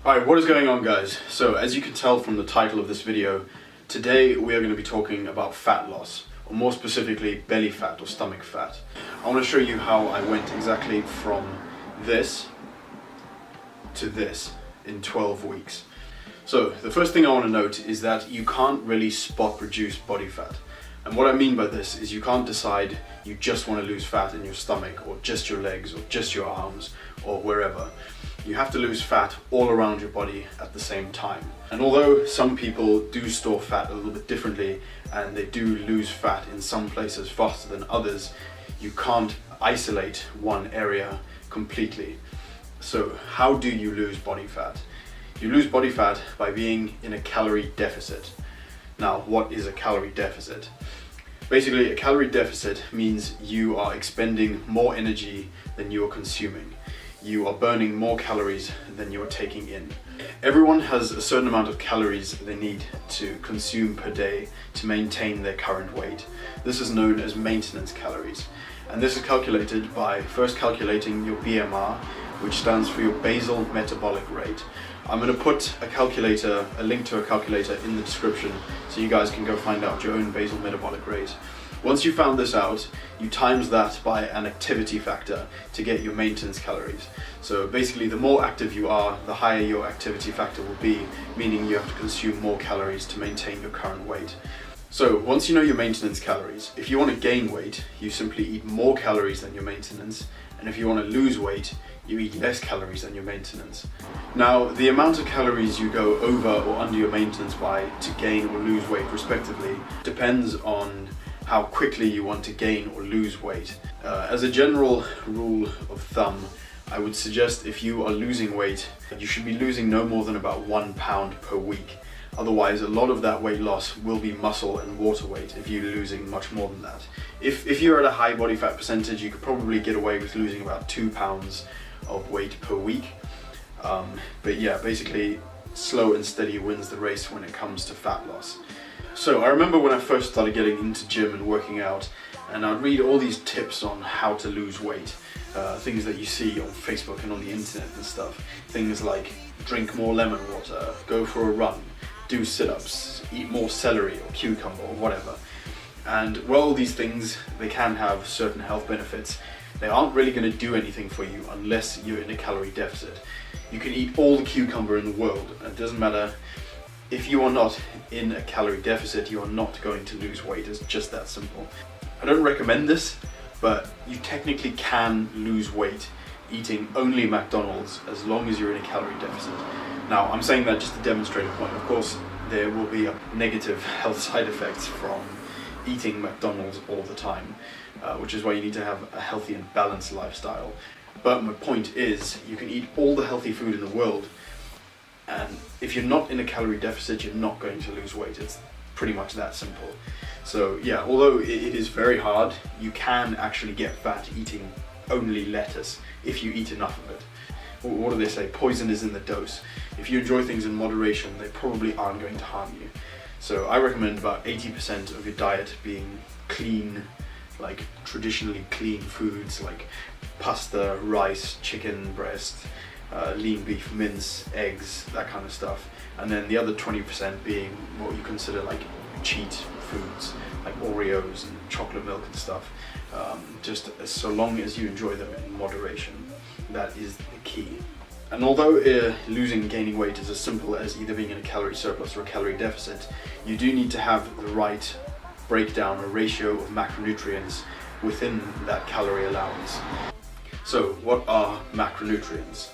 Alright, what is going on, guys? So as you can tell from the title of this video, today we are going to be talking about fat loss, or more specifically belly fat or stomach fat. I want to show you how I went exactly from this to this in 12 weeks. So the first thing I want to note is that you can't really spot reduce body fat. And what I mean by this is you can't decide you just want to lose fat in your stomach or just your legs or just your arms or wherever. You have to lose fat all around your body at the same time. And although some people do store fat a little bit differently and they do lose fat in some places faster than others, you can't isolate one area completely. So how do you lose body fat? You lose body fat by being in a calorie deficit. Now, what is a calorie deficit? Basically, a calorie deficit means you are expending more energy than you are consuming. You are burning more calories than you are taking in. Everyone has a certain amount of calories they need to consume per day to maintain their current weight. This is known as maintenance calories. And this is calculated by first calculating your BMR, which stands for your basal metabolic rate. I'm going to put a link to a calculator in the description so you guys can go find out your own basal metabolic rate. Once you found this out, you times that by an activity factor to get your maintenance calories. So basically, the more active you are, the higher your activity factor will be, meaning you have to consume more calories to maintain your current weight. So once you know your maintenance calories, if you want to gain weight, you simply eat more calories than your maintenance, and if you want to lose weight, you eat less calories than your maintenance. Now, the amount of calories you go over or under your maintenance by to gain or lose weight respectively depends on how quickly you want to gain or lose weight. As a general rule of thumb, I would suggest if you are losing weight, you should be losing no more than about 1 pound per week. Otherwise, a lot of that weight loss will be muscle and water weight if you're losing much more than that. If you're at a high body fat percentage, you could probably get away with losing about 2 pounds of weight per week. But yeah, basically, slow and steady wins the race when it comes to fat loss. So I remember when I first started getting into gym and working out, and I'd read all these tips on how to lose weight, things that you see on Facebook and on the internet and stuff. Things like drink more lemon water, go for a run, do sit-ups, eat more celery or cucumber or whatever. And while these things, they can have certain health benefits, they aren't really going to do anything for you unless you're in a calorie deficit. You can eat all the cucumber in the world, and it doesn't matter. If you are not in a calorie deficit, you are not going to lose weight. It's just that simple. I don't recommend this, but you technically can lose weight eating only McDonald's as long as you're in a calorie deficit. Now, I'm saying that just to demonstrate a point. Of course, there will be negative health side effects from eating McDonald's all the time, which is why you need to have a healthy and balanced lifestyle. But my point is, you can eat all the healthy food in the world, and if you're not in a calorie deficit, you're not going to lose weight. It's pretty much that simple. So yeah, although it is very hard, you can actually get fat eating only lettuce if you eat enough of it. What do they say? Poison is in the dose. If you enjoy things in moderation, they probably aren't going to harm you. So I recommend about 80% of your diet being clean, like traditionally clean foods like pasta, rice, chicken breast, lean beef mince, eggs, that kind of stuff. And then the other 20% being what you consider like cheat foods, like Oreos and chocolate milk and stuff. Just so long as you enjoy them in moderation, that is the key. And although losing and gaining weight is as simple as either being in a calorie surplus or a calorie deficit, you do need to have the right breakdown or ratio of macronutrients within that calorie allowance. So what are macronutrients?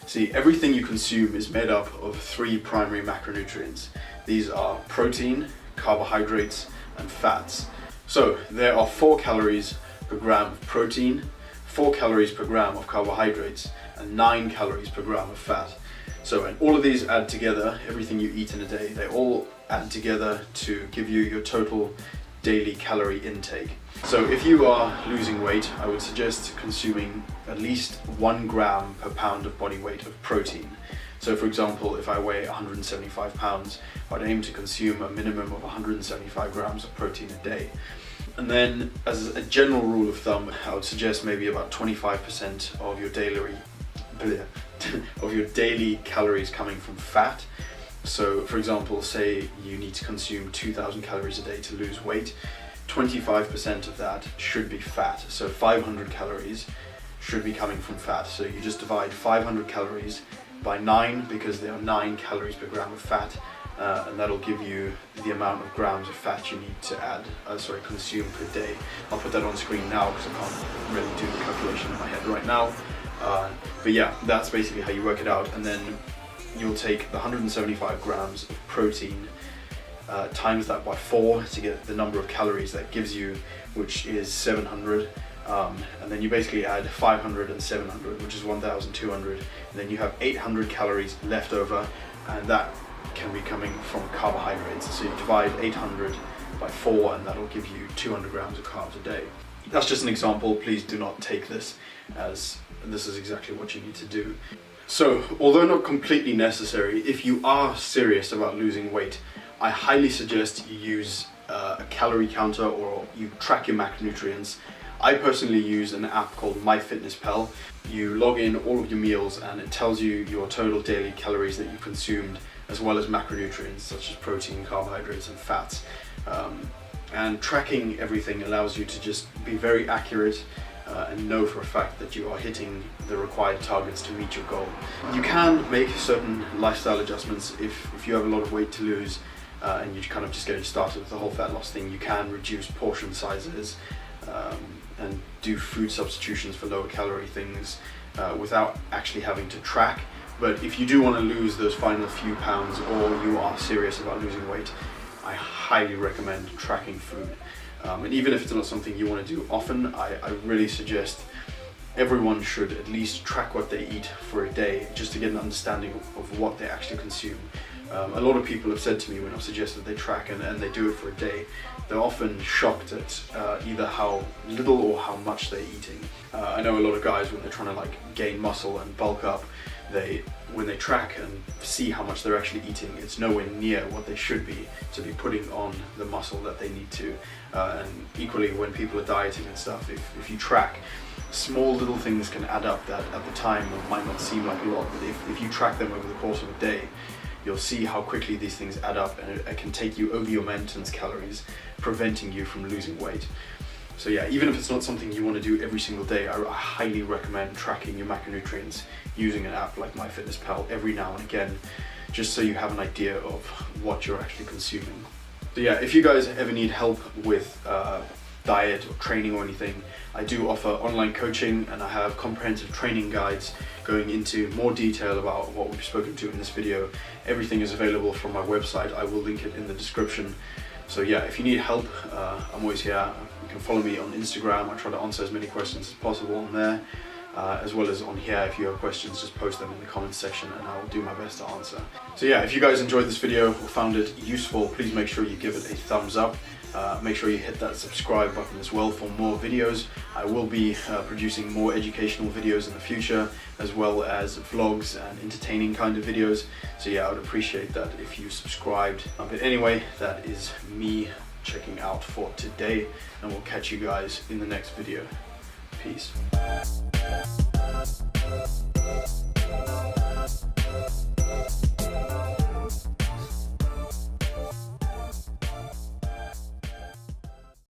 See, everything you consume is made up of 3 primary macronutrients. These are protein, carbohydrates, and fats. So there are 4 calories per gram of protein, 4 calories per gram of carbohydrates, and 9 calories per gram of fat. So and all of these add together, everything you eat in a day, they all add together to give you your total daily calorie intake. So if you are losing weight, I would suggest consuming at least 1 gram per pound of body weight of protein. So for example, if I weigh 175 pounds, I'd aim to consume a minimum of 175 grams of protein a day. And then as a general rule of thumb, I would suggest maybe about 25% of your of your daily calories coming from fat. So for example, say you need to consume 2,000 calories a day to lose weight, 25% of that should be fat. So 500 calories should be coming from fat. So you just divide 500 calories by 9, because there are 9 calories per gram of fat, and that'll give you the amount of grams of fat you need to consume per day. I'll put that on screen now because I can't really do the calculation in my head right now. But yeah, that's basically how you work it out. And then you'll take the 175 grams of protein, times that by 4 to get the number of calories that gives you, which is 700. And then you basically add 500 and 700, which is 1,200. And then you have 800 calories left over, and that can be coming from carbohydrates. So you divide 800 by 4, and that'll give you 200 grams of carbs a day. That's just an example. Please do not take this as this is exactly what you need to do. So, although not completely necessary, if you are serious about losing weight, I highly suggest you use a calorie counter, or you track your macronutrients. I personally use an app called MyFitnessPal. You log in all of your meals and it tells you your total daily calories that you consumed, as well as macronutrients such as protein, carbohydrates and fats. And tracking everything allows you to just be very accurate and know for a fact that you are hitting the required targets to meet your goal. You can make certain lifestyle adjustments if you have a lot of weight to lose and you're kind of just getting started with the whole fat loss thing. You can reduce portion sizes and do food substitutions for lower calorie things without actually having to track. But if you do want to lose those final few pounds, or you are serious about losing weight, I highly recommend tracking food. And even if it's not something you want to do often, I really suggest everyone should at least track what they eat for a day, just to get an understanding of what they actually consume. A lot of people have said to me when I've suggested they track and they do it for a day, they're often shocked at either how little or how much they're eating. I know a lot of guys, when they're trying to gain muscle and bulk up, when they track and see how much they're actually eating, it's nowhere near what they should be to be putting on the muscle that they need to. And equally, when people are dieting and stuff, if you track, small little things can add up that at the time might not seem like a lot, but if you track them over the course of a day, you'll see how quickly these things add up, and it can take you over your maintenance calories, preventing you from losing weight. So yeah, even if it's not something you want to do every single day, I highly recommend tracking your macronutrients using an app like MyFitnessPal every now and again, just so you have an idea of what you're actually consuming. So yeah, if you guys ever need help with diet or training or anything, I do offer online coaching, and I have comprehensive training guides going into more detail about what we've spoken to in this video. Everything is available from my website. I will link it in the description. So yeah, if you need help, I'm always here. You can follow me on Instagram. I try to answer as many questions as possible on there, as well as on here. If you have questions, just post them in the comments section and I'll do my best to answer. So yeah, if you guys enjoyed this video or found it useful, please make sure you give it a thumbs up. Make sure you hit that subscribe button as well for more videos. I will be producing more educational videos in the future, as well as vlogs and entertaining kind of videos. So yeah, I would appreciate that if you subscribed. But anyway, that is me checking out for today, and we'll catch you guys in the next video. Peace.